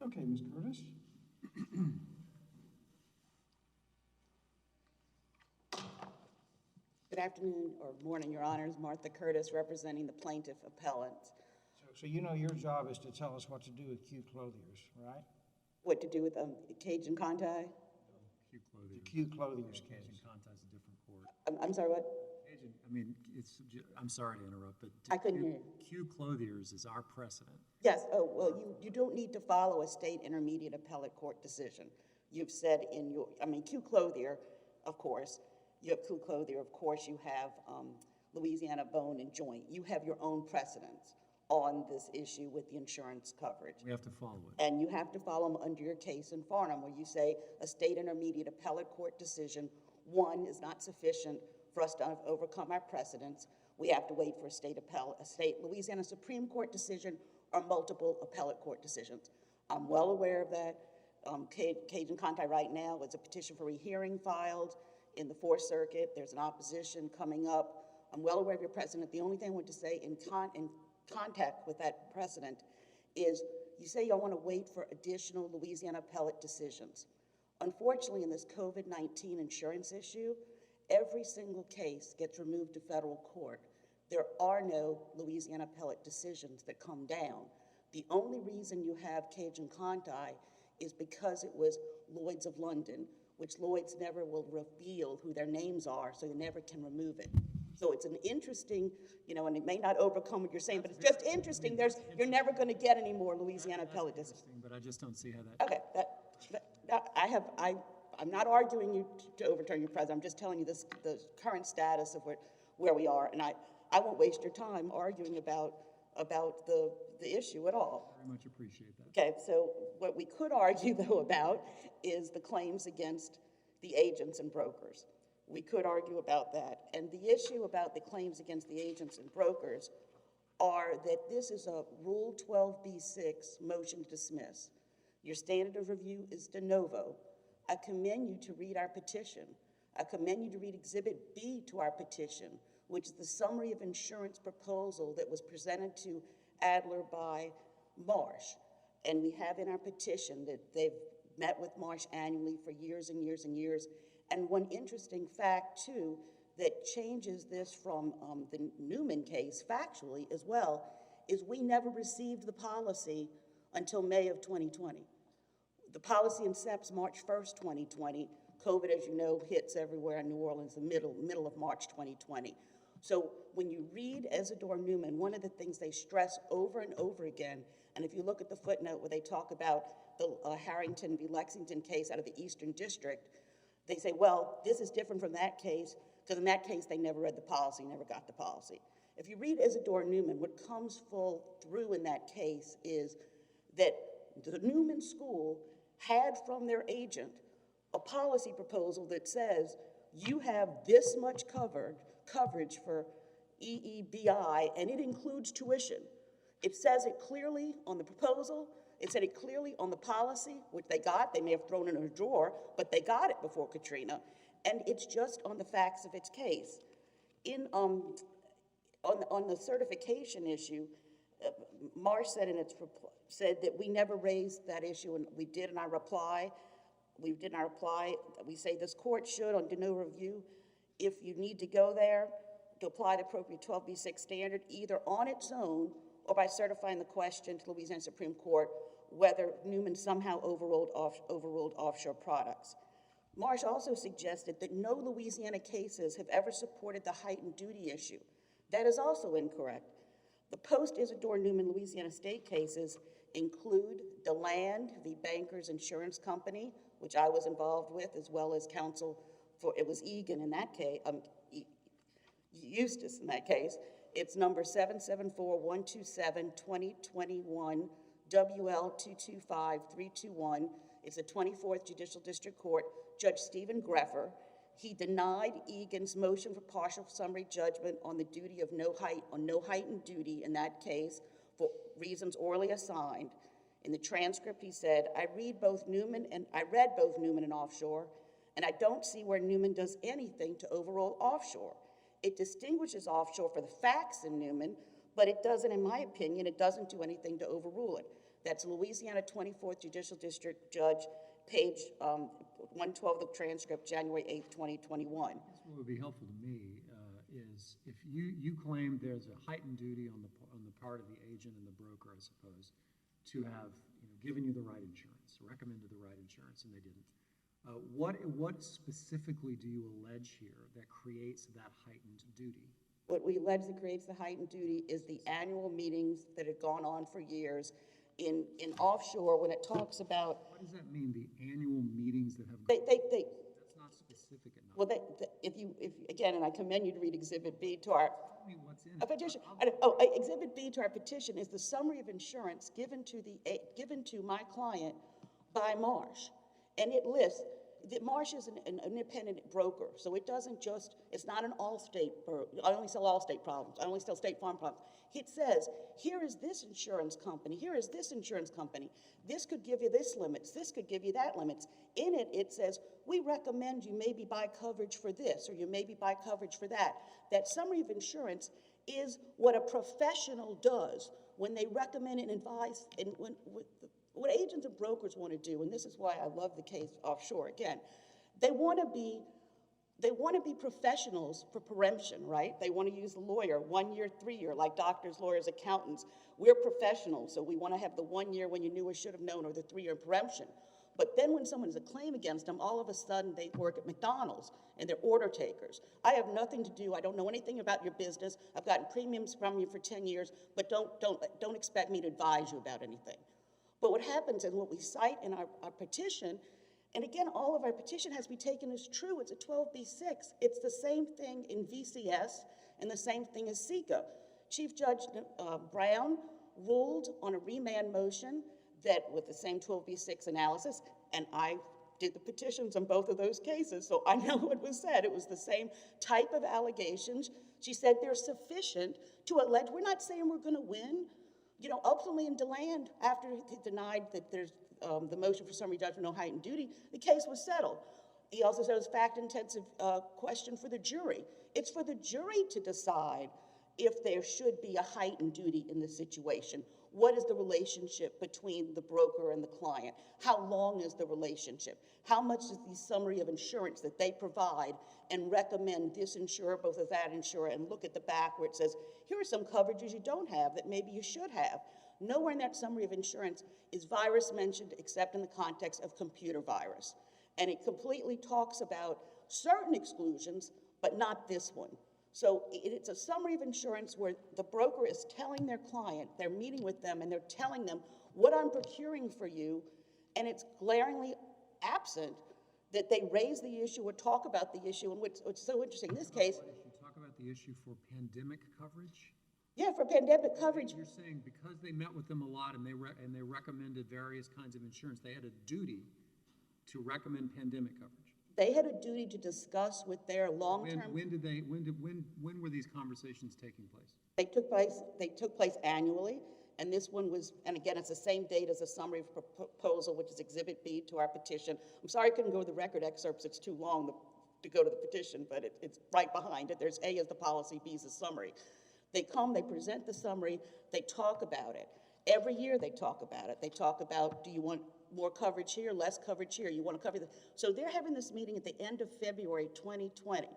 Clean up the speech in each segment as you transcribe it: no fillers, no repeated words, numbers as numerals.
Okay, Ms. Curtis. Good afternoon or morning, Your Honors. Martha Curtis, representing the plaintiff appellant. So you know your job is to tell us what to do with Q Clothiers, right? What to do with Cajun Conti? Q Clothiers. The Q Clothiers Cajun case. Conti is a different court. I'm sorry, what? Cajun, I mean, I'm sorry to interrupt, but I couldn't hear you. Q Clothiers is our precedent. Yes, oh, well, you don't need to follow a state intermediate appellate court decision. You've said in your, Q Clothier, of course, you have Q Clothier, of course, you have Louisiana Bone and Joint. You have your own precedents on this issue with the insurance coverage. We have to follow it. And you have to follow them under your case in Farnham, where you say a state intermediate appellate court decision, one, is not sufficient for us to overcome our precedents. We have to wait for a state Louisiana Supreme Court decision or multiple appellate court decisions. I'm well aware of that. Cajun Conti right now is a petition for rehearing filed in the Fourth Circuit. There's an opposition coming up. I'm well aware of your precedent. The only thing I want to say in contact with that precedent is you say you want to wait for additional Louisiana appellate decisions. Unfortunately, in this COVID-19 insurance issue, every single case gets removed to federal court. There are no Louisiana appellate decisions that come down. The only reason you have Cajun Conti is because it was Lloyd's of London, which Lloyd's never will reveal who their names are, so you never can remove it. So it's an interesting, and it may not overcome what you're saying, but it's just interesting. You're never going to get any more Louisiana appellate decisions. But I just don't see how that. Okay, I'm not arguing you to overturn your precedent. I'm just telling you the current status of where we are, and I won't waste your time arguing about the issue at all. Very much appreciate that. Okay, so what we could argue though about is the claims against the agents and brokers. We could argue about that. And the issue about the claims against the agents and brokers are that this is a Rule 12b-6 motion to dismiss. Your standard of review is de novo. I commend you to read our petition. I commend you to read Exhibit B to our petition, which is the summary of insurance proposal that was presented to Adler by Marsh. And we have in our petition that they've met with Marsh annually for years and years and years. And one interesting fact, too, that changes this from the Newman case factually as well, is we never received the policy until May of 2020. The policy incepts March 1st, 2020. COVID, as you know, hits everywhere in New Orleans the middle of March 2020. So when you read Isidore Newman, one of the things they stress over and over again, and if you look at the footnote where they talk about the Harrington v. Lexington case out of the Eastern District, they say, well, this is different from that case, because in that case, they never read the policy, never got the policy. If you read Isidore Newman, what comes full through in that case is that the Newman School had from their agent a policy proposal that says you have this much coverage for EEBI, and it includes tuition. It says it clearly on the proposal. It said it clearly on the policy, which they got. They may have thrown it in a drawer, but they got it before Katrina. And it's just on the facts of its case. On the certification issue, Marsh said said that we never raised that issue, and we did in our reply. We did in our reply. We say this court should, on de novo review, if you need to go there, to apply the appropriate 12b-6 standard, either on its own or by certifying the question to the Louisiana Supreme Court whether Newman somehow overruled offshore products. Marsh also suggested that no Louisiana cases have ever supported the heightened duty issue. That is also incorrect. The post-Isidore Newman Louisiana state cases include DeLand v. Bankers Insurance Company, which I was involved with, as well as counsel for, it was Egan in that case, Eustace in that case. It's number 774-127-2021, WL225321. It's the 24th Judicial District Court. Judge Stephen Greffer, he denied Egan's motion for partial summary judgment on the duty of no heightened duty in that case for reasons orally assigned. In the transcript, he said, I read both Newman and offshore, and I don't see where Newman does anything to overrule offshore. It distinguishes offshore for the facts in Newman, but it doesn't, in my opinion, it doesn't do anything to overrule it. That's Louisiana 24th Judicial District Judge, page 112 of the transcript, January 8th, 2021. What would be helpful to me is if you claim there's a heightened duty on the part of the agent and the broker, I suppose, to have given you the right insurance, recommended the right insurance, and they didn't. What specifically do you allege here that creates that heightened duty? What we allege that creates the heightened duty is the annual meetings that had gone on for years in offshore when it talks about. What does that mean, the annual meetings that have That's not specific enough. Well, if again, and I commend you to read Exhibit B to our Tell me what's in a it. petition. Exhibit B to our petition is the summary of insurance given to my client by Marsh, and it lists that Marsh is an independent broker, so it doesn't just. It's not an Allstate. I only sell Allstate problems. I only sell State Farm problems. It says, here is this insurance company. Here is this insurance company. This could give you this limits. This could give you that limits. In it, it says, we recommend you maybe buy coverage for this, or you maybe buy coverage for that. That summary of insurance is what a professional does when they recommend and advise, and what agents and brokers want to do, and this is why I love the case offshore again, they want to be professionals for preemption, right? They want to use the lawyer 1 year, 3 year, like doctors, lawyers, accountants. We're professionals, so we want to have the 1 year when you knew or should have known, or the 3 year preemption. But then when someone has a claim against them, all of a sudden they work at McDonald's and they're order takers. I have nothing to do. I don't know anything about your business. I've gotten premiums from you for 10 years, but don't expect me to advise you about anything. But what happens is what we cite in our petition, and again, all of our petition has to be taken as true. It's a 12b-6. It's the same thing in VCS and the same thing as SECA. Chief Judge Brown ruled on a remand motion that with the same 12b-6 analysis, and I did the petitions on both of those cases, so I know what was said. It was the same type of allegations. She said they're sufficient to allege. We're not saying we're going to win. Ultimately in DeLand, after he denied that there's the motion for summary judgment, no heightened duty, the case was settled. He also said it was fact-intensive question for the jury. It's for the jury to decide if there should be a heightened duty in the situation. What is the relationship between the broker and the client? How long is the relationship? How much is the summary of insurance that they provide and recommend this insurer, both of that insurer, and look at the back where it says, here are some coverages you don't have that maybe you should have. Nowhere in that summary of insurance is virus mentioned except in the context of computer virus. And it completely talks about certain exclusions, but not this one. So it's a summary of insurance where the broker is telling their client, they're meeting with them, and they're telling them what I'm procuring for you, and it's glaringly absent that they raise the issue or talk about the issue. And what's so interesting in this case. You talk about the issue for pandemic coverage? Yeah, for pandemic coverage. You're saying because they met with them a lot and they recommended various kinds of insurance, they had a duty to recommend pandemic coverage. They had a duty to discuss with their long-term. When were these conversations taking place? They took place annually, and this one was, and again, it's the same date as a summary of proposal, which is Exhibit B to our petition. I'm sorry I couldn't go to the record excerpts. It's too long to go to the petition, but it's right behind it. There's A as the policy, B as the summary. They come, they present the summary, they talk about it. Every year they talk about it. They talk about, do you want more coverage here, less coverage here? You want to cover this? So they're having this meeting at the end of February 2020.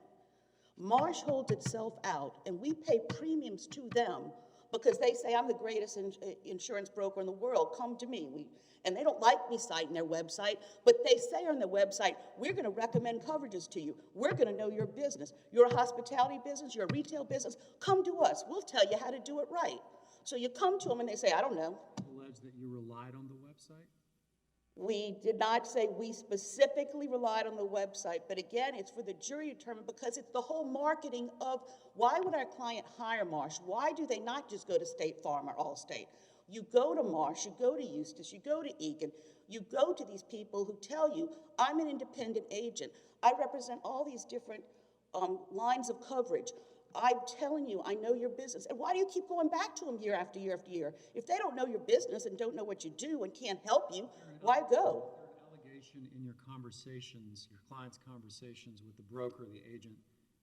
Marsh holds itself out, and we pay premiums to them because they say, I'm the greatest insurance broker in the world. Come to me. And they don't like me citing their website, but they say on their website, we're going to recommend coverages to you. We're going to know your business. You're a hospitality business. You're a retail business. Come to us. We'll tell you how to do it right. So you come to them, and they say, I don't know. Allege that you relied on the website? We did not say we specifically relied on the website, but again, it's for the jury to determine because it's the whole marketing of why would our client hire Marsh? Why do they not just go to State Farm or Allstate? You go to Marsh, you go to Eustis, you go to Egan, you go to these people who tell you, I'm an independent agent. I represent all these different lines of coverage. I'm telling you, I know your business. And why do you keep going back to them year after year after year? If they don't know your business and don't know what you do and can't help you, why go? Is there an allegation in your conversations, your client's conversations with the broker, the agent,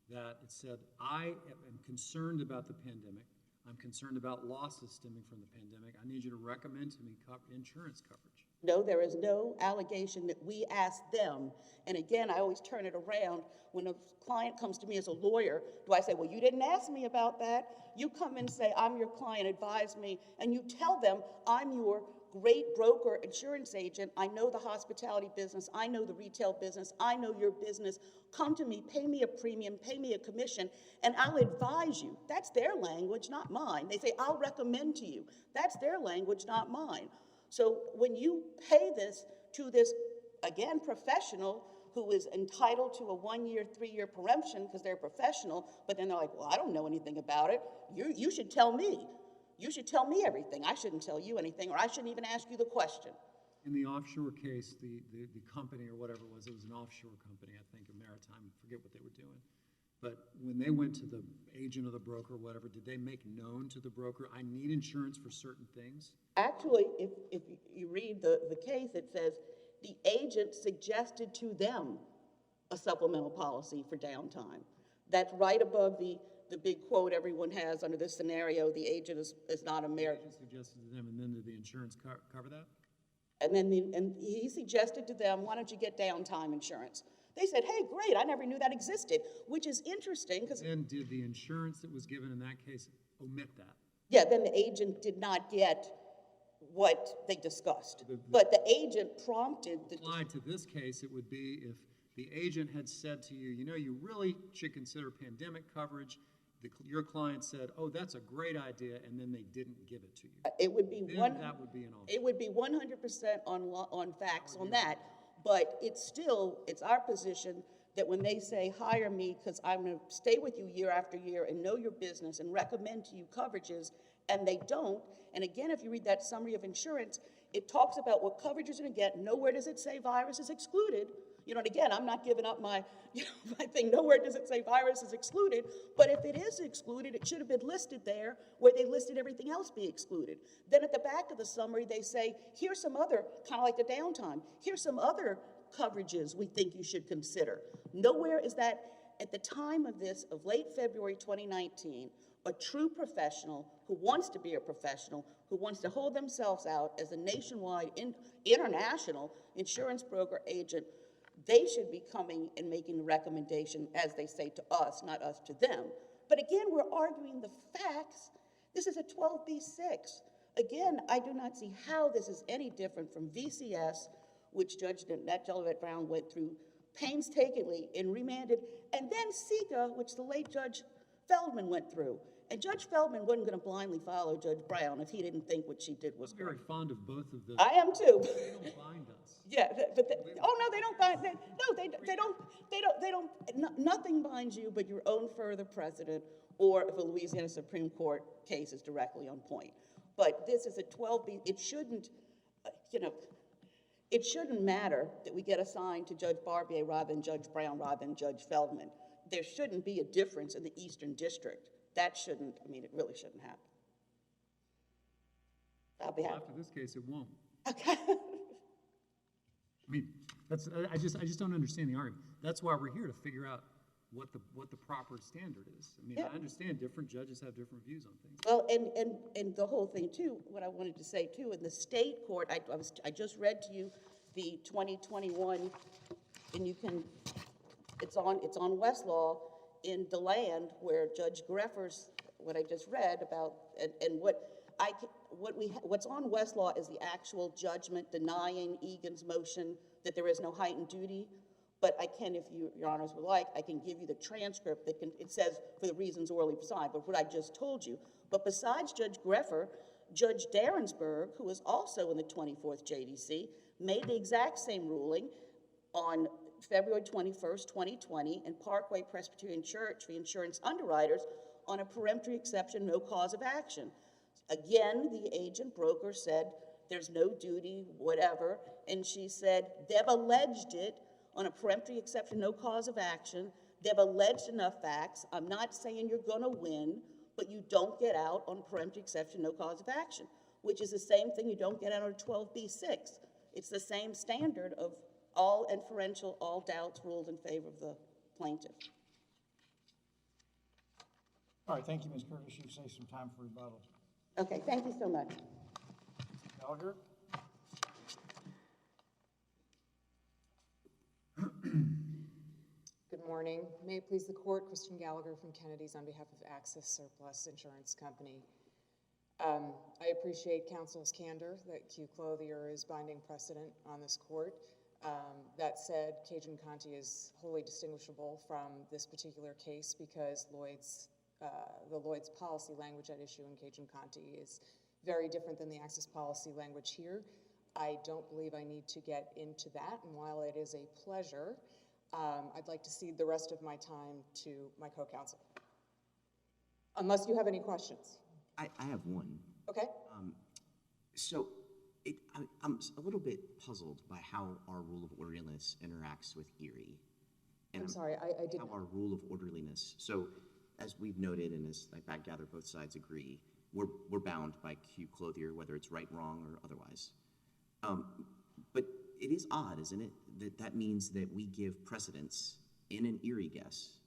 that it said, I am concerned about the pandemic. I'm concerned about losses stemming from the pandemic. I need you to recommend to me insurance coverage. No, there is no allegation that we asked them. And again, I always turn it around. When a client comes to me as a lawyer, do I say, well, you didn't ask me about that? You come and say, I'm your client, advise me. And you tell them, I'm your great broker, insurance agent. I know the hospitality business. I know the retail business. I know your business. Come to me, pay me a premium, pay me a commission, and I'll advise you. That's their language, not mine. They say, I'll recommend to you. That's their language, not mine. So when you pay this to this, again, professional who is entitled to a 1-year, 3-year preemption because they're a professional, but then they're like, well, I don't know anything about it. You should tell me. You should tell me everything. I shouldn't tell you anything, or I shouldn't even ask you the question. In the offshore case, the company or whatever it was an offshore company, I think, a maritime, I forget what they were doing. But when they went to the agent or the broker or whatever, did they make known to the broker, I need insurance for certain things? Actually, if you read the case, it says the agent suggested to them a supplemental policy for downtime. That's right above the big quote everyone has under this scenario, the agent is not American. The agent suggested to them, and then did the insurance cover that? And then he suggested to them, why don't you get downtime insurance? They said, hey, great, I never knew that existed, which is interesting because— And did the insurance that was given in that case omit that? Yeah, then the agent did not get what they discussed. But the agent prompted the— Applied to this case, it would be if the agent had said to you, you know, you really should consider pandemic coverage. Your client said, oh, that's a great idea, and then they didn't give it to you. It would be that would be an option. It would be 100% on facts on that, but it's our position that when they say, hire me because I'm going to stay with you year after year and know your business and recommend to you coverages, and they don't, and again, if you read that summary of insurance, it talks about what coverage you're going to get. Nowhere does it say virus is excluded. You know, and again, I'm not giving up my thing. Nowhere does it say virus is excluded, but if it is excluded, it should have been listed there where they listed everything else be excluded. Then at the back of the summary, they say, here's some other, kind of like the downtime, here's some other coverages we think you should consider. Nowhere is that. At the time of this, of late February 2019, a true professional who wants to be a professional, who wants to hold themselves out as a nationwide, international insurance broker agent, they should be coming and making the recommendation, as they say to us, not us to them. But again, we're arguing the facts. This is a 12b-6. Again, I do not see how this is any different from VCS, which Judge Gallagher Brown went through painstakingly and remanded, and then SICA, which the late Judge Feldman went through. And Judge Feldman wasn't going to blindly follow Judge Brown if he didn't think what she did was I'm very fond of both of them. I am too. They don't bind us. Yeah, but oh no, they don't bind. They don't. Nothing binds you but your own further precedent, or if a Louisiana Supreme Court case is directly on point. But this is a 12b. It shouldn't, it shouldn't matter that we get assigned to Judge Barbier rather than Judge Brown rather than Judge Feldman. There shouldn't be a difference in the Eastern District. That shouldn't. I mean, it really shouldn't happen. I'll be happy. After this case, it won't. Okay. I mean, I just don't understand the argument. That's why we're here, to figure out what the proper standard is. I mean, Yeah. I understand different judges have different views on things. Well, and the whole thing too, what I wanted to say too, in the state court, I just read to you the 2021, and you can, it's on Westlaw in DeLand, where Judge Greffer's, what I just read about, and what's on Westlaw is the actual judgment denying Egan's motion that there is no heightened duty. But I can, if your honors would like, I can give you the transcript that it says for the reasons orally signed, but what I just told you. But besides Judge Greffer, Judge Darensburg, who is also in the 24th JDC, made the exact same ruling on February 21st, 2020, in Parkway Presbyterian Church for insurance underwriters on a peremptory exception, no cause of action. Again, the agent broker said there's no duty, whatever, and she said they've alleged it on a peremptory exception, no cause of action. They've alleged enough facts. I'm not saying you're going to win, but you don't get out on peremptory exception, no cause of action, which is the same thing you don't get out on a 12b-6. It's the same standard of all inferential, all doubts ruled in favor of the plaintiff. All right, thank you, Ms. Curtis. You've saved some time for rebuttal. Okay, thank you so much. Gallagher? Good morning. May it please the court, Kristin Gallagher from Kennedy's on behalf of Access Surplus Insurance Company. I appreciate counsel's candor that Q Clothier is binding precedent on this court. That said, Cajun Conti is wholly distinguishable from this particular case because the Lloyd's policy language at issue in Cajun Conti is very different than the Access policy language here. I don't believe I need to get into that, and while it is a pleasure, I'd like to cede the rest of my time to my co-counsel. Unless you have any questions. I have one. Okay? So I'm a little bit puzzled by how our rule of orderliness interacts with Erie. And I'm sorry, I didn't. How our rule of orderliness. So as we've noted, and as I gather both sides agree, we're bound by Q Clothier, whether it's right, wrong, or otherwise. But it is odd, isn't it, that means that we give precedence in an Erie guess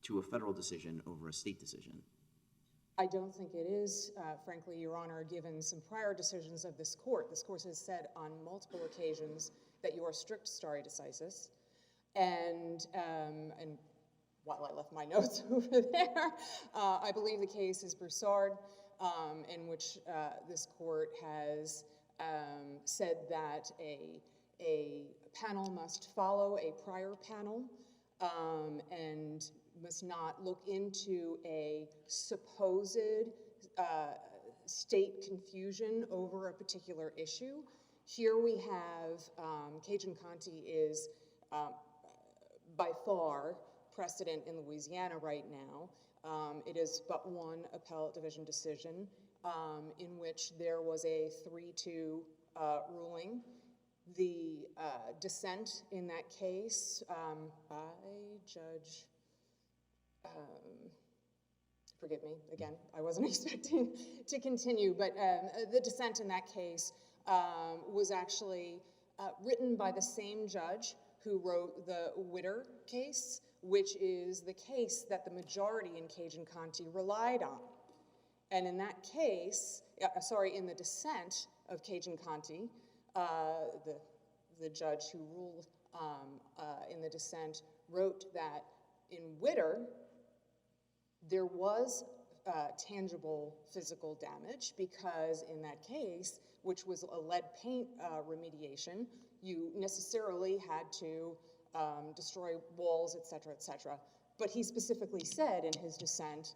to a federal decision over a state decision. I don't think it is, frankly, Your Honor, given some prior decisions of this court. This court has said on multiple occasions that you are strict stare decisis, and while I left my notes over there, I believe the case is Broussard, in which this court has said that a panel must follow a prior panel and must not look into a supposed state confusion over a particular issue. Here we have Cajun Conti is by far precedent in Louisiana right now. It is but one appellate division decision in which there was a 3-2 ruling. The dissent in that case by Judge, forgive me, again, I wasn't expecting to continue, but the dissent in that case was actually written by the same judge who wrote the Witter case, which is the case that the majority in Cajun Conti relied on. And in that case, in the dissent of Cajun Conti, the judge who ruled in the dissent wrote that in Witter, there was tangible physical damage because in that case, which was a lead paint remediation, you necessarily had to destroy walls, et cetera, but he specifically said in his dissent,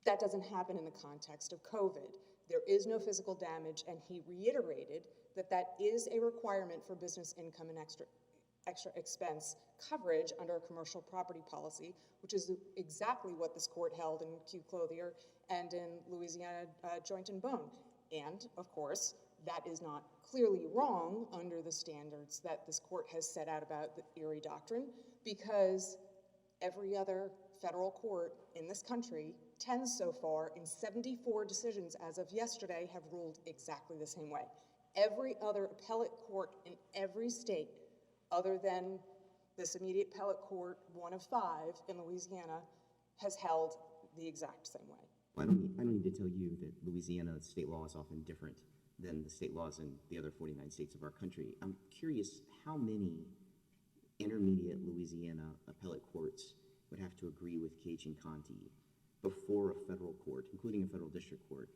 that doesn't happen in the context of COVID. There is no physical damage, and he reiterated that that is a requirement for business income and extra expense coverage under a commercial property policy, which is exactly what this court held in Q Clothier and in Louisiana Joint and Bone. And, of course, that is not clearly wrong under the standards that this court has set out about the Erie Doctrine, because every other federal court in this country, 10 so far, in 74 decisions as of yesterday, have ruled exactly the same way. Every other appellate court in every state, other than this immediate appellate court, 1 of 5 in Louisiana, has held the exact same way. Well, I don't need to tell you that Louisiana state law is often different than the state laws in the other 49 states of our country. I'm curious how many intermediate Louisiana appellate courts would have to agree with Cajun Conti before a federal court, including a federal district court,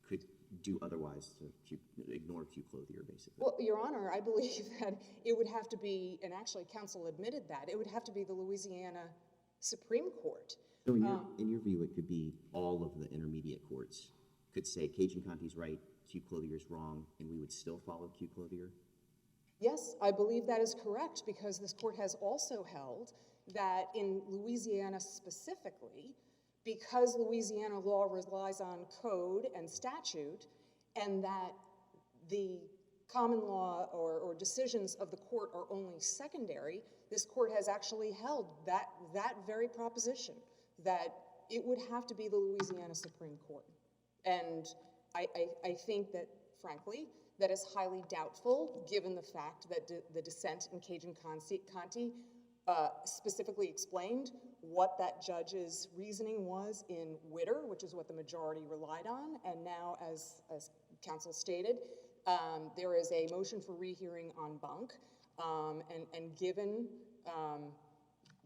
could do otherwise to ignore Q Clothier, basically. Well, Your Honor, I believe that it would have to be, and actually counsel admitted that, it would have to be the Louisiana Supreme Court. So in your view, it could be all of the intermediate courts could say Cajun Conti's right, Q Clothier's wrong, and we would still follow Q Clothier? Yes, I believe that is correct, because this court has also held that in Louisiana specifically, because Louisiana law relies on code and statute, and that the common law or decisions of the court are only secondary, this court has actually held that very proposition, that it would have to be the Louisiana Supreme Court. And I think that, frankly, that is highly doubtful, given the fact that the dissent in Cajun Conti specifically explained what that judge's reasoning was in Witter, which is what the majority relied on, and now, as counsel stated, there is a motion for rehearing on Banc, and given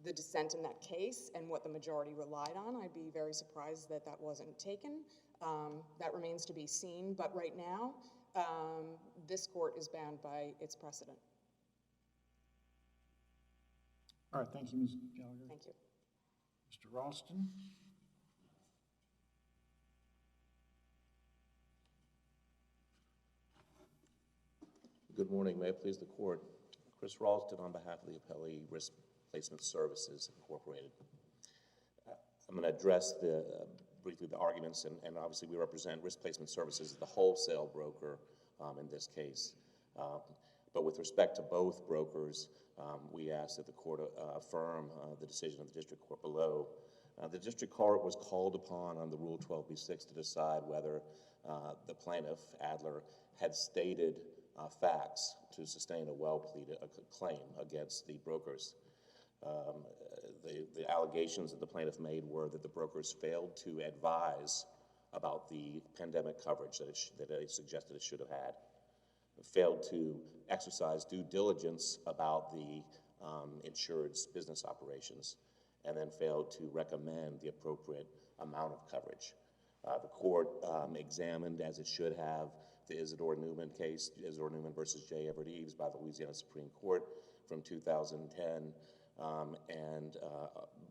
the dissent in that case and what the majority relied on, I'd be very surprised that that wasn't taken. That remains to be seen, but right now, this court is bound by its precedent. All right, thank you, Ms. Gallagher. Thank you. Mr. Ralston? Good morning. May it please the court. Chris Ralston on behalf of the appellee Risk Placement Services Incorporated. I'm going to address briefly the arguments, and obviously we represent Risk Placement Services, the wholesale broker in this case. But with respect to both brokers, we ask that the court affirm the decision of the district court below. The district court was called upon on the Rule 12b-6 to decide whether the plaintiff, Adler, had stated facts to sustain a well-pleaded claim against the brokers. The allegations that the plaintiff made were that the brokers failed to advise about the pandemic coverage that they suggested it should have had, failed to exercise due diligence about the insured's business operations, and then failed to recommend the appropriate amount of coverage. The court examined, as it should have, the Isidore Newman case, Isidore Newman versus J. Everett Eves by the Louisiana Supreme Court from 2010, and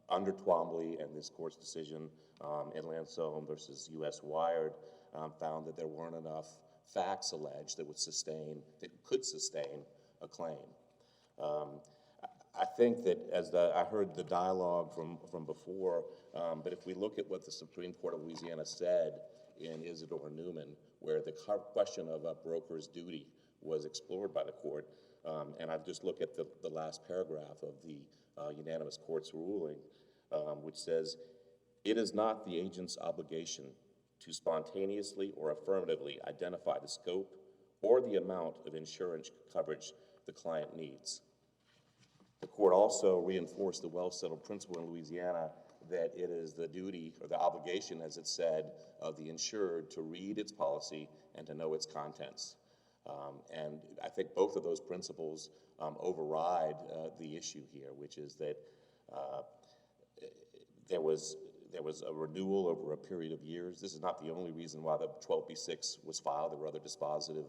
under Twombly and this court's decision, Inland Soam versus U.S. Wired, found that there weren't enough facts alleged that could sustain a claim. I think that I heard the dialogue from before, but if we look at what the Supreme Court of Louisiana said in Isidore Newman, where the question of a broker's duty was explored by the court, and I've just looked at the last paragraph of the unanimous court's ruling, which says, "It is not the agent's obligation to spontaneously or affirmatively identify the scope or the amount of insurance coverage the client needs." The court also reinforced the well-settled principle in Louisiana that it is the duty or the obligation, as it said, of the insured to read its policy and to know its contents. And I think both of those principles override the issue here, which is that there was a renewal over a period of years. This is not the only reason why the 12b-6 was filed. There were other dispositive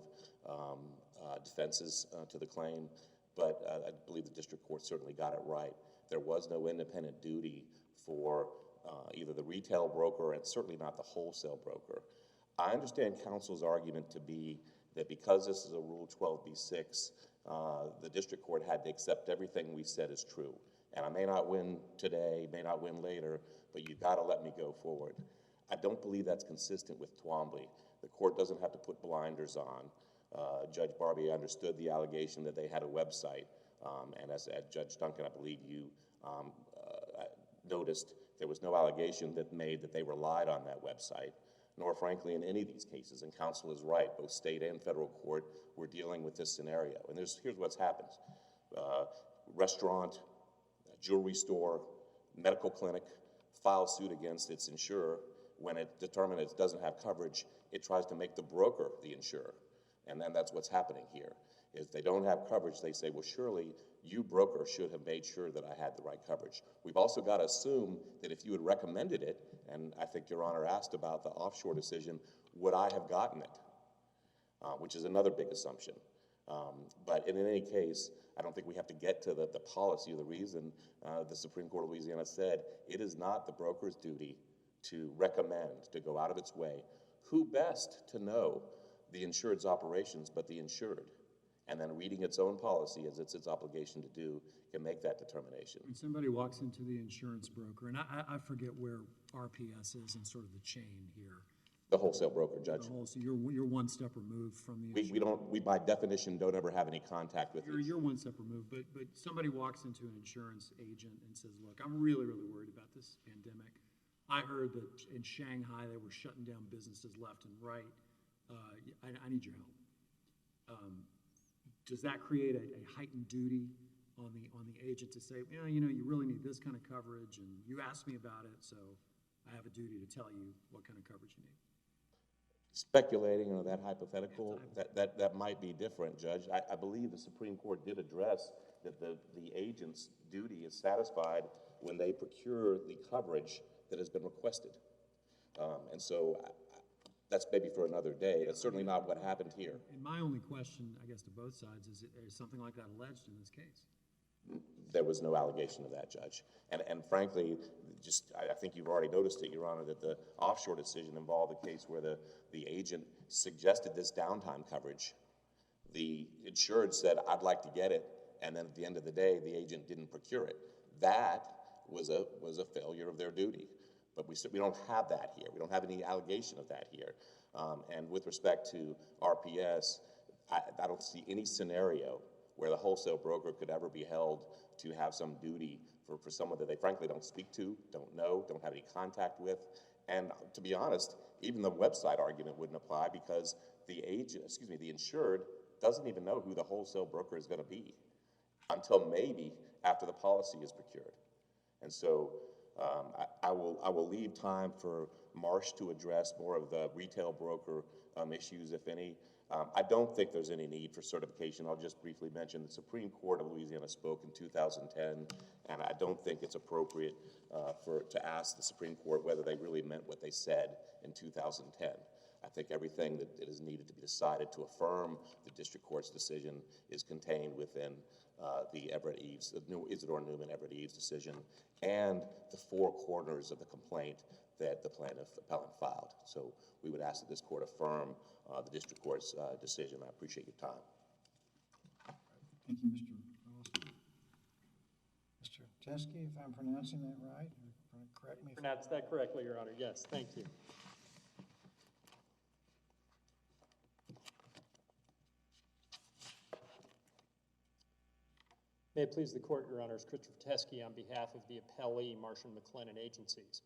defenses to the claim, but I believe the district court certainly got it right. There was no independent duty for either the retail broker and certainly not the wholesale broker. I understand counsel's argument to be that because this is a Rule 12b-6, the district court had to accept everything we said is true. And I may not win today, may not win later, but you've got to let me go forward. I don't believe that's consistent with Twombly. The court doesn't have to put blinders on. Judge Barbie understood the allegation that they had a website, and as Judge Duncan, I believe you noticed, there was no allegation that made that they relied on that website, nor frankly in any of these cases, and counsel is right, both state and federal court were dealing with this scenario. And here's what's happened. Restaurant, jewelry store, medical clinic file suit against its insurer. When it determines it doesn't have coverage, it tries to make the broker the insurer. And then that's what's happening here. If they don't have coverage, they say, well, surely you, broker, should have made sure that I had the right coverage. We've also got to assume that if you had recommended it, and I think Your Honor asked about the offshore decision, would I have gotten it? Which is another big assumption. But in any case, I don't think we have to get to the policy or the reason the Supreme Court of Louisiana said it is not the broker's duty to recommend, to go out of its way. Who best to know the insured's operations but the insured? And then reading its own policy, as it's its obligation to do, can make that determination. When somebody walks into the insurance broker, and I forget where RPS is in sort of the chain here. The wholesale broker, Judge. So you're one step removed from the insurance. We by definition don't ever have any contact with it. You're one step removed, but somebody walks into an insurance agent and says, look, I'm really, really worried about this pandemic. I heard that in Shanghai they were shutting down businesses left and right. I need your help. Does that create a heightened duty on the agent to say, yeah, you know, you really need this kind of coverage, and you asked me about it, so I have a duty to tell you what kind of coverage you need. Speculating on that hypothetical, that might be different, Judge. I believe the Supreme Court did address that the agent's duty is satisfied when they procure the coverage that has been requested. And so that's maybe for another day. That's certainly not what happened here. And my only question, I guess, to both sides is something like that alleged in this case? There was no allegation of that, Judge. And frankly, I think you've already noticed it, Your Honor, that the offshore decision involved a case where the agent suggested this downtime coverage. The insured said, I'd like to get it, and then at the end of the day, the agent didn't procure it. That was a failure of their duty. But we don't have that here. We don't have any allegation of that here. And with respect to RPS, I don't see any scenario where the wholesale broker could ever be held to have some duty for someone that they frankly don't speak to, don't know, don't have any contact with. And to be honest, even the website argument wouldn't apply because the insured doesn't even know who the wholesale broker is going to be until maybe after the policy is procured. And so I will leave time for Marsh to address more of the retail broker issues, if any. I don't think there's any need for certification. I'll just briefly mention the Supreme Court of Louisiana spoke in 2010, and I don't think it's appropriate to ask the Supreme Court whether they really meant what they said in 2010. I think everything that is needed to be decided to affirm the district court's decision is contained within the Isidore Newman Everett Eves decision and the four corners of the complaint that the plaintiff appellant filed. So we would ask that this court affirm the district court's decision. I appreciate your time. Thank you, Mr. Ralston. Mr. Teske, if I'm pronouncing that right, or correct me if Pronounced that correctly, Your Honor. Yes, thank you. May it please the court, Your Honors, Christopher Teske on behalf of the appellee, Marsh & McLennan Agencies.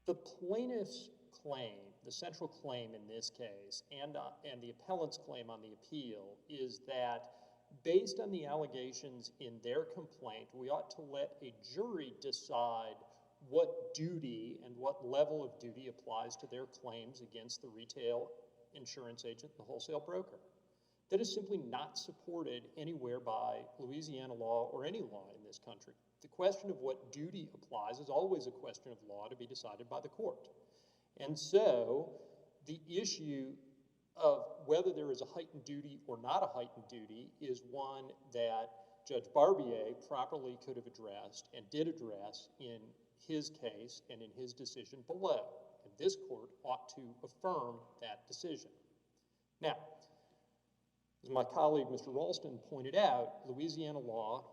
The plaintiff's claim, the central claim in this case, and the appellant's claim on the appeal is that based on the allegations in their complaint, we ought to let a jury decide what duty and what level of duty applies to their claims against the retail insurance agent, the wholesale broker. That is simply not supported anywhere by Louisiana law or any law in this country. The question of what duty applies is always a question of law to be decided by the court. And so the issue of whether there is a heightened duty or not a heightened duty is one that Judge Barbier properly could have addressed and did address in his case and in his decision below. And this court ought to affirm that decision. Now, as my colleague, Mr. Ralston, pointed out, Louisiana law,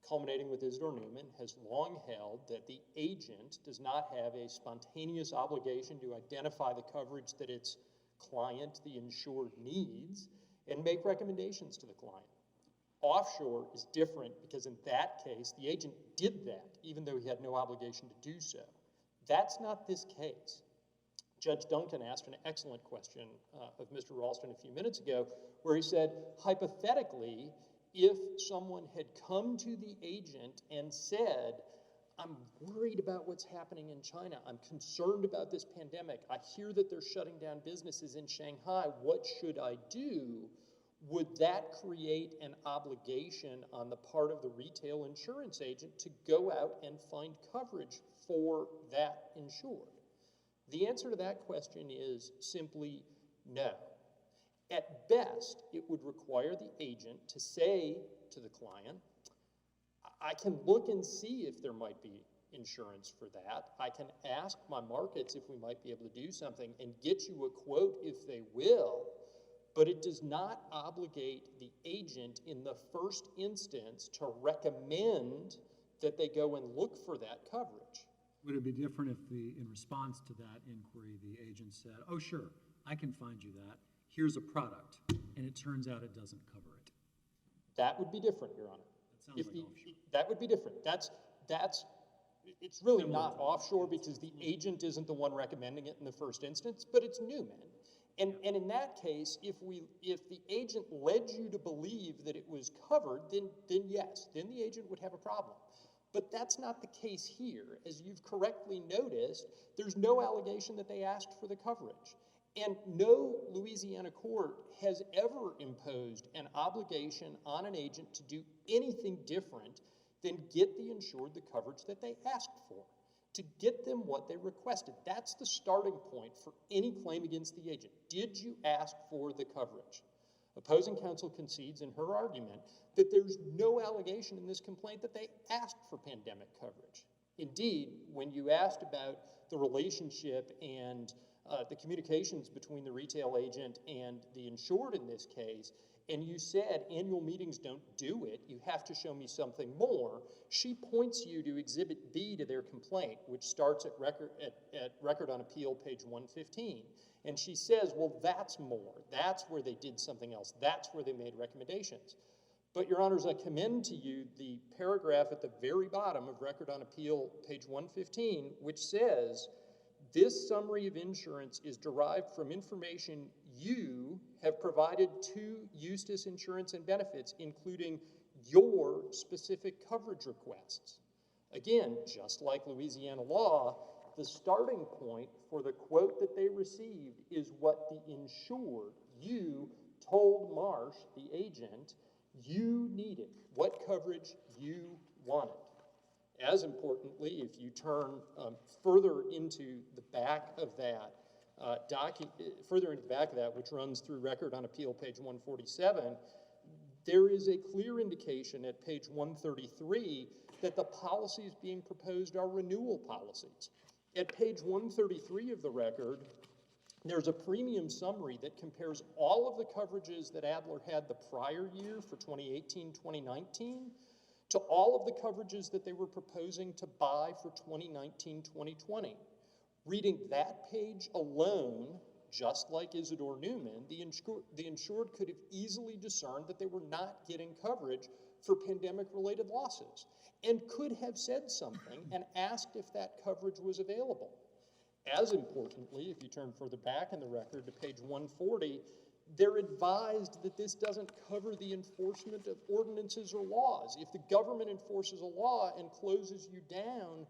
culminating with Isidore Newman, has long held that the agent does not have a spontaneous obligation to identify the coverage that its client, the insured, needs and make recommendations to the client. Offshore is different because in that case, the agent did that, even though he had no obligation to do so. That's not this case. Judge Duncan asked an excellent question of Mr. Ralston a few minutes ago, where he said, hypothetically, if someone had come to the agent and said, I'm worried about what's happening in China, I'm concerned about this pandemic, I hear that they're shutting down businesses in Shanghai, what should I do? Would that create an obligation on the part of the retail insurance agent to go out and find coverage for that insured? The answer to that question is simply no. At best, it would require the agent to say to the client, I can look and see if there might be insurance for that. I can ask my markets if we might be able to do something and get you a quote if they will, but it does not obligate the agent in the first instance to recommend that they go and look for that coverage. Would it be different if in response to that inquiry, the agent said, oh, sure, I can find you that. Here's a product, and it turns out it doesn't cover it? That would be different, Your Honor. That sounds like offshore. That would be different. It's really not offshore because the agent isn't the one recommending it in the first instance, but it's Newman. And in that case, if the agent led you to believe that it was covered, then yes, then the agent would have a problem. But that's not the case here. As you've correctly noticed, there's no allegation that they asked for the coverage. And no Louisiana court has ever imposed an obligation on an agent to do anything different than get the insured the coverage that they asked for, to get them what they requested. That's the starting point for any claim against the agent. Did you ask for the coverage? Opposing counsel concedes in her argument that there's no allegation in this complaint that they asked for pandemic coverage. Indeed, when you asked about the relationship and the communications between the retail agent and the insured in this case, and you said annual meetings don't do it, you have to show me something more, she points you to Exhibit B to their complaint, which starts at Record on Appeal, page 115. And she says, well, that's more. That's where they did something else. That's where they made recommendations. But, Your Honors, I commend to you the paragraph at the very bottom of Record on Appeal, page 115, which says, this summary of insurance is derived from information you have provided to Eustis Insurance and Benefits, including your specific coverage requests. Again, just like Louisiana law, the starting point for the quote that they received is what the insured, you, told Marsh, the agent, you needed, what coverage you wanted. As importantly, if you turn further into the back of that which runs through Record on Appeal, page 147, there is a clear indication at page 133 that the policies being proposed are renewal policies. At page 133 of the record, there's a premium summary that compares all of the coverages that Adler had the prior year for 2018-2019 to all of the coverages that they were proposing to buy for 2019-2020. Reading that page alone, just like Isidore Newman, the insured could have easily discerned that they were not getting coverage for pandemic-related losses and could have said something and asked if that coverage was available. As importantly, if you turn further back in the record to page 140, they're advised that this doesn't cover the enforcement of ordinances or laws. If the government enforces a law and closes you down,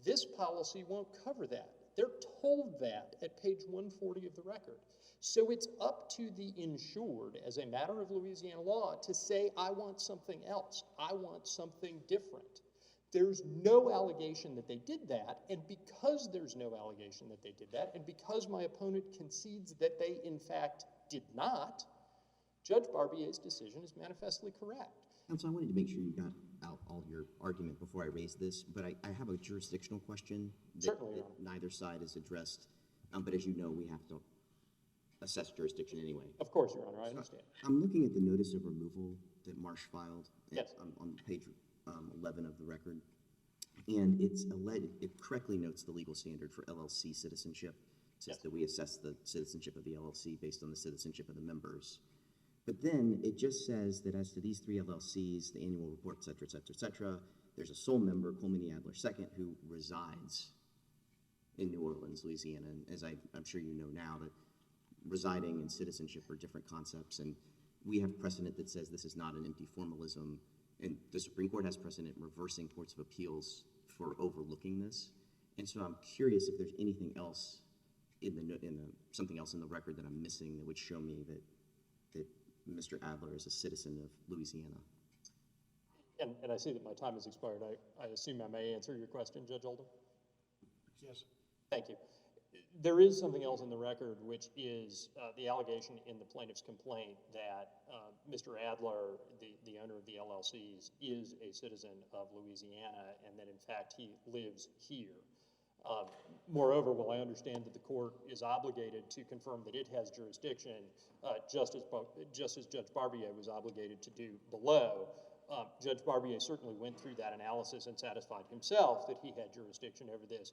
this policy won't cover that. They're told that at page 140 of the record. So it's up to the insured, as a matter of Louisiana law, to say, I want something else. I want something different. There's no allegation that they did that, and because there's no allegation that they did that, and because my opponent concedes that they, in fact, did not, Judge Barbier's decision is manifestly correct. Counsel, I wanted to make sure you got out all your argument before I raise this, but I have a jurisdictional question that neither side has addressed, but as you know, we have to assess jurisdiction anyway. Of course, Your Honor, I understand. I'm looking at the notice of removal that Marsh filed Yes. on page 11 of the record, and it correctly notes the legal standard for LLC citizenship. It says that we assess the citizenship of the LLC based on the citizenship of the members. But then it just says that as to these three LLCs, the annual report, et cetera, et cetera, et cetera, there's a sole member, Coleman Adler II, who resides in New Orleans, Louisiana. And as I'm sure you know now, that residing and citizenship are different concepts, and we have precedent that says this is not an empty formalism, and the Supreme Court has precedent reversing courts of appeals for overlooking this. And so I'm curious if there's anything else something else in the record that I'm missing that would show me that Mr. Adler is a citizen of Louisiana. And I see that my time has expired. I assume I may answer your question, Judge Oldham? Yes. Thank you. There is something else in the record, which is the allegation in the plaintiff's complaint that Mr. Adler, the owner of the LLCs, is a citizen of Louisiana and that, in fact, he lives here. Moreover, while I understand that the court is obligated to confirm that it has jurisdiction, just as Judge Barbier was obligated to do below, Judge Barbier certainly went through that analysis and satisfied himself that he had jurisdiction over this,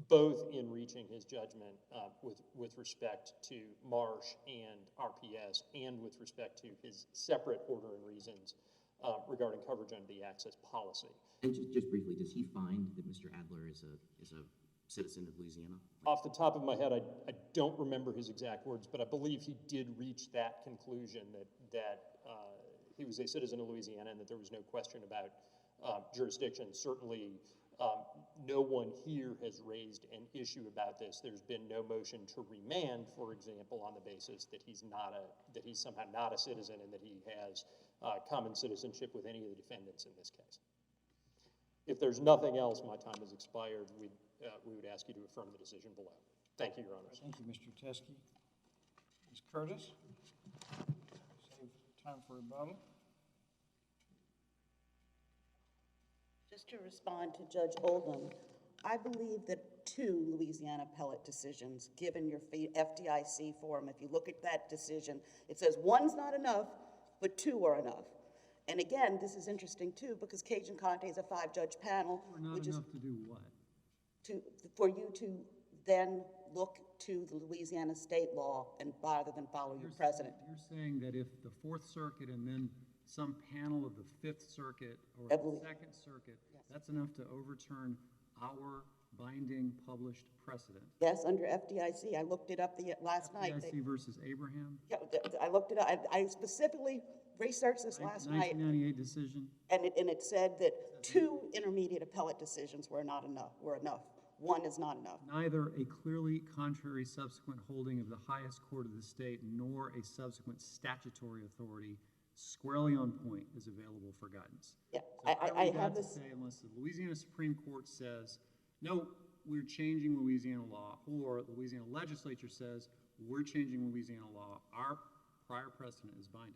both in reaching his judgment with respect to Marsh and RPS and with respect to his separate order and reasons regarding coverage under the access policy. And just briefly, does he find that Mr. Adler is a citizen of Louisiana? Off the top of my head, I don't remember his exact words, but I believe he did reach that conclusion that he was a citizen of Louisiana and that there was no question about jurisdiction. Certainly, no one here has raised an issue about this. There's been no motion to remand, for example, on the basis that he's somehow not a citizen and that he has common citizenship with any of the defendants in this case. If there's nothing else, my time has expired. We would ask you to affirm the decision below. Thank you, Your Honors. Thank you, Mr. Teske. Ms. Curtis? Save time for rebuttal. Just to respond to Judge Oldham, I believe that 2 Louisiana appellate decisions, given your FDIC form, if you look at that decision, it says 1's not enough, but 2 are enough. And again, this is interesting too, because Cajun Conte is a 5-judge panel, Or not which is enough to do what? for you to then look to the Louisiana state law and rather than follow your precedent. You're saying that if the Fourth Circuit and then some panel of the Fifth Circuit or I the believe- Second Circuit, that's enough to overturn our binding published precedent? Yes, under FDIC, I looked it up last night. FDIC versus Abraham, Yeah, I looked it up. I specifically researched this last night, 1998 decision? and it said that 2 intermediate appellate decisions were enough. 1 is not enough. Neither a clearly contrary subsequent holding of the highest court of the state nor a subsequent statutory authority squarely on point is available for guidance. Yeah, So I read have that to this. say, unless the Louisiana Supreme Court says, no, we're changing Louisiana law, or the Louisiana legislature says, we're changing Louisiana law, our prior precedent is binding.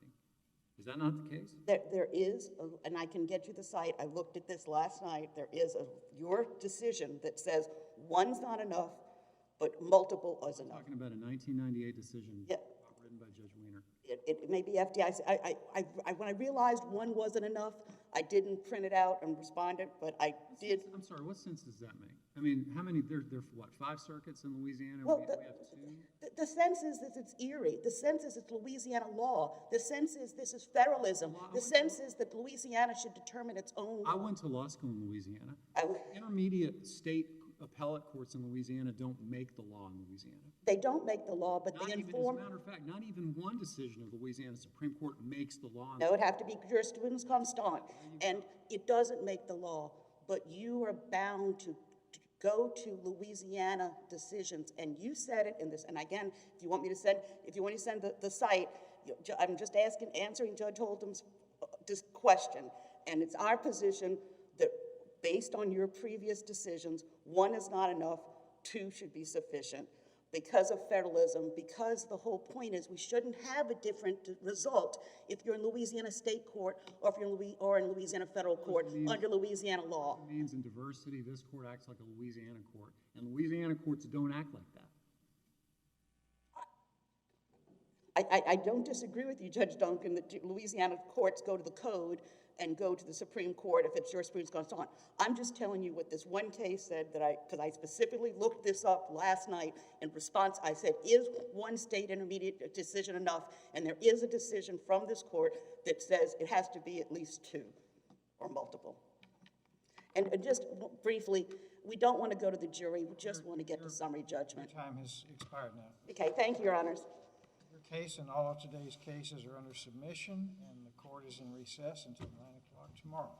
Is that not the case? There is, and I can get you the site. I looked at this last night. There is your decision that says 1's not enough, but multiple is enough. Talking about a 1998 decision Yeah. written by Judge Wiener. It may be FDIC. When I realized 1 wasn't enough, I didn't print it out and respond it, but I did. I'm sorry, what sense does that make? I mean, how many, there what, 5 circuits in Louisiana? Well, We have 2? the sense is that it's Erie. The sense is it's Louisiana law. The sense is this is federalism. The sense is that Louisiana should determine its own. I went to law school in Louisiana. I- Intermediate state appellate courts in Louisiana don't make the law in Louisiana. They don't make the law, but Not they even, as a inform. matter of fact, not even one decision of the Louisiana Supreme Court makes the law. No, it have to be jurisprudence constant, and it doesn't make the law, but you are bound to go to Louisiana decisions, and you said it in this, and again, if you want me to send the site, I'm just answering Judge Oldham's question, and it's our position that based on your previous decisions, 1 is not enough, 2 should be sufficient. Because of federalism, because the whole point is we shouldn't have a different result if you're in Louisiana state court or if you're in Louisiana federal court under Louisiana law. It means in diversity, this court acts like a Louisiana court, and Louisiana courts don't act like that. I don't disagree with you, Judge Duncan, that Louisiana courts go to the code and go to the Supreme Court if it's jurisprudence constant. I'm just telling you what this one case said because I specifically looked this up last night in response. I said, is 1 state intermediate decision enough? And there is a decision from this court that says it has to be at least 2 or multiple. And just briefly, we don't want to go to the jury. We just want to get to summary Your judgment. time has expired now. Okay, thank you, Your Honors. Your case and all of today's cases are under submission, and the court is in recess until 9 o'clock tomorrow.